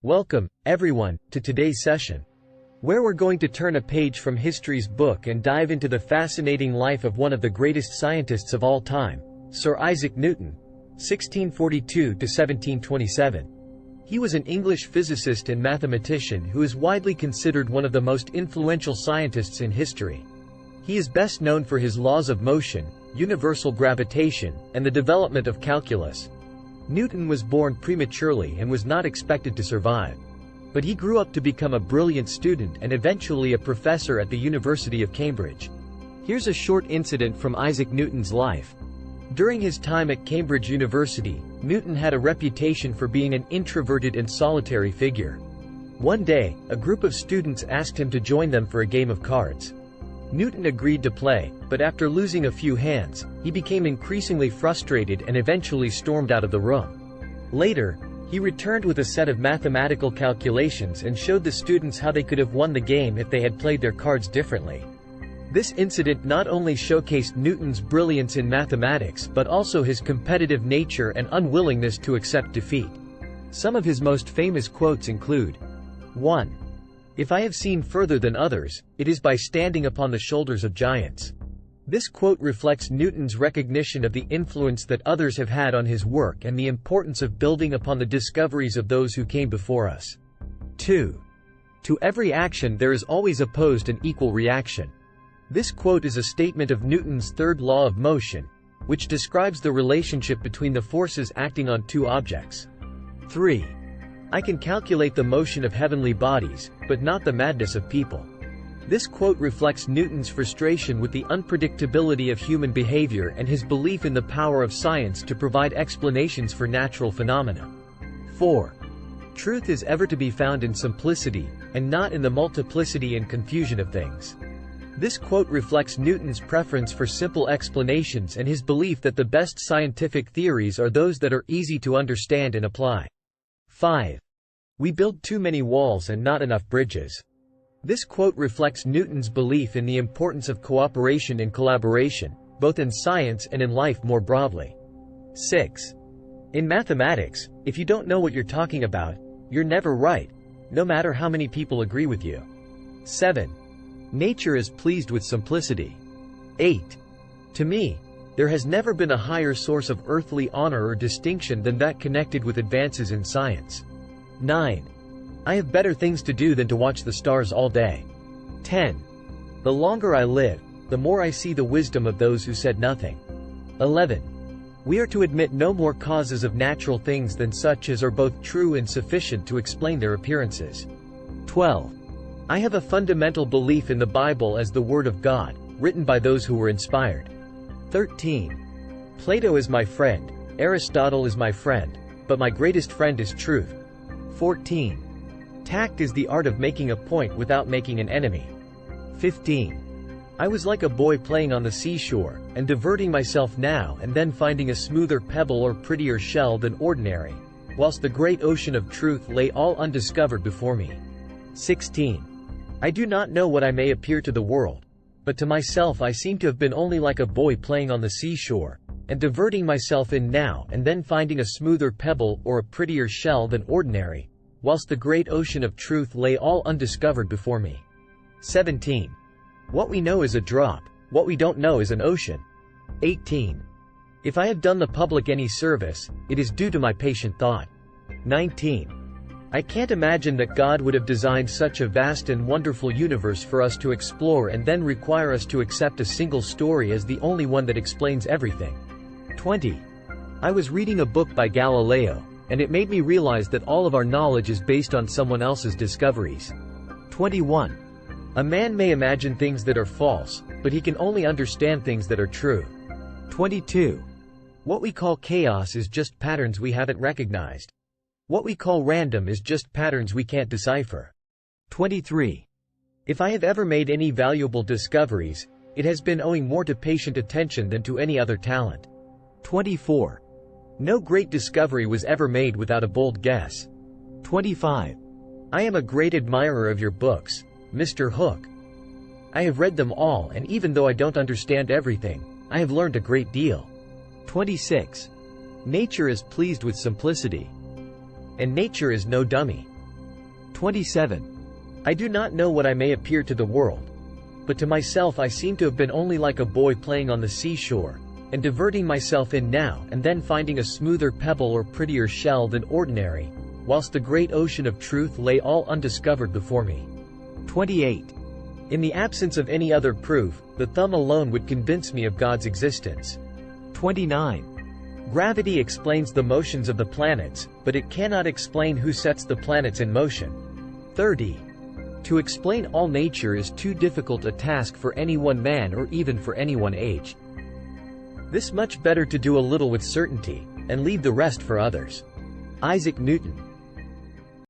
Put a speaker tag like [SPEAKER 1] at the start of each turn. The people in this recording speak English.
[SPEAKER 1] Welcome, everyone, to today's session, where we're going to turn a page from history's book and dive into the fascinating life of one of the greatest scientists of all time, Sir Isaac Newton, 1642 to 1727. He was an English physicist and mathematician who is widely considered one of the most influential scientists in history. He is best known for his laws of motion, universal gravitation, and the development of calculus. Newton was born prematurely and was not expected to survive. But he grew up to become a brilliant student and eventually a professor at the University of Cambridge. Here's a short incident from Isaac Newton's life. During his time at Cambridge University, Newton had a reputation for being an introverted and solitary figure. One day, a group of students asked him to join them for a game of cards. Newton agreed to play, but after losing a few hands, he became increasingly frustrated and eventually stormed out of the room. Later, he returned with a set of mathematical calculations and showed the students how they could have won the game if they had played their cards differently. This incident not only showcased Newton's brilliance in mathematics but also his competitive nature and unwillingness to accept defeat. Some of his most famous quotes include: 1. If I have seen further than others, it is by standing upon the shoulders of giants. This quote reflects Newton's recognition of the influence that others have had on his work and the importance of building upon the discoveries of those who came before us. 2. To every action there is always opposed an equal reaction. This quote is a statement of Newton's third law of motion, which describes the relationship between the forces acting on two objects. 3. I can calculate the motion of heavenly bodies, but not the madness of people. This quote reflects Newton's frustration with the unpredictability of human behavior and his belief in the power of science to provide explanations for natural phenomena. 4. Truth is ever to be found in simplicity, and not in the multiplicity and confusion of things. This quote reflects Newton's preference for simple explanations and his belief that the best scientific theories are those that are easy to understand and apply. 5. We build too many walls and not enough bridges. This quote reflects Newton's belief in the importance of cooperation and collaboration, both in science and in life more broadly. 6. In mathematics, if you don't know what you're talking about, you're never right, no matter how many people agree with you. 7. Nature is pleased with simplicity. 8. To me, there has never been a higher source of earthly honor or distinction than that connected with advances in science. 9. I have better things to do than to watch the stars all day. 10. The longer I live, the more I see the wisdom of those who said nothing. 11. We are to admit no more causes of natural things than such as are both true and sufficient to explain their appearances. 12. I have a fundamental belief in the Bible as the Word of God, written by those who were inspired. 13. Plato is my friend, Aristotle is my friend, but my greatest friend is truth. 14. Tact is the art of making a point without making an enemy. 15. I was like a boy playing on the seashore, and diverting myself now and then finding a smoother pebble or prettier shell than ordinary, whilst the great ocean of truth lay all undiscovered before me. 16. I do not know what I may appear to the world, but to myself I seem to have been only like a boy playing on the seashore, and diverting myself in now and then finding a smoother pebble or a prettier shell than ordinary, whilst the great ocean of truth lay all undiscovered before me. 17. What we know is a drop, what we don't know is an ocean. 18. If I have done the public any service, it is due to my patient thought. 19. I can't imagine that God would have designed such a vast and wonderful universe for us to explore and then require us to accept a single story as the only one that explains everything. 20. I was reading a book by Galileo, and it made me realize that all of our knowledge is based on someone else's discoveries. 21. A man may imagine things that are false, but he can only understand things that are true. 22. What we call chaos is just patterns we haven't recognized. What we call random is just patterns we can't decipher. 23. If I have ever made any valuable discoveries, it has been owing more to patient attention than to any other talent. 24. No great discovery was ever made without a bold guess. 25. I am a great admirer of your books, Mr. Hook. I have read them all, and even though I don't understand everything, I have learned a great deal. 26. Nature is pleased with simplicity. And nature is no dummy. 27. I do not know what I may appear to the world, but to myself I seem to have been only like a boy playing on the seashore, and diverting myself in now and then finding a smoother pebble or prettier shell than ordinary, whilst the great ocean of truth lay all undiscovered before me. 28. In the absence of any other proof, the thumb alone would convince me of God's existence. 29. Gravity explains the motions of the planets, but it cannot explain who sets the planets in motion. 30. To explain all nature is too difficult a task for any one man or even for any one age. This much better to do a little with certainty, and leave the rest for others. Isaac Newton.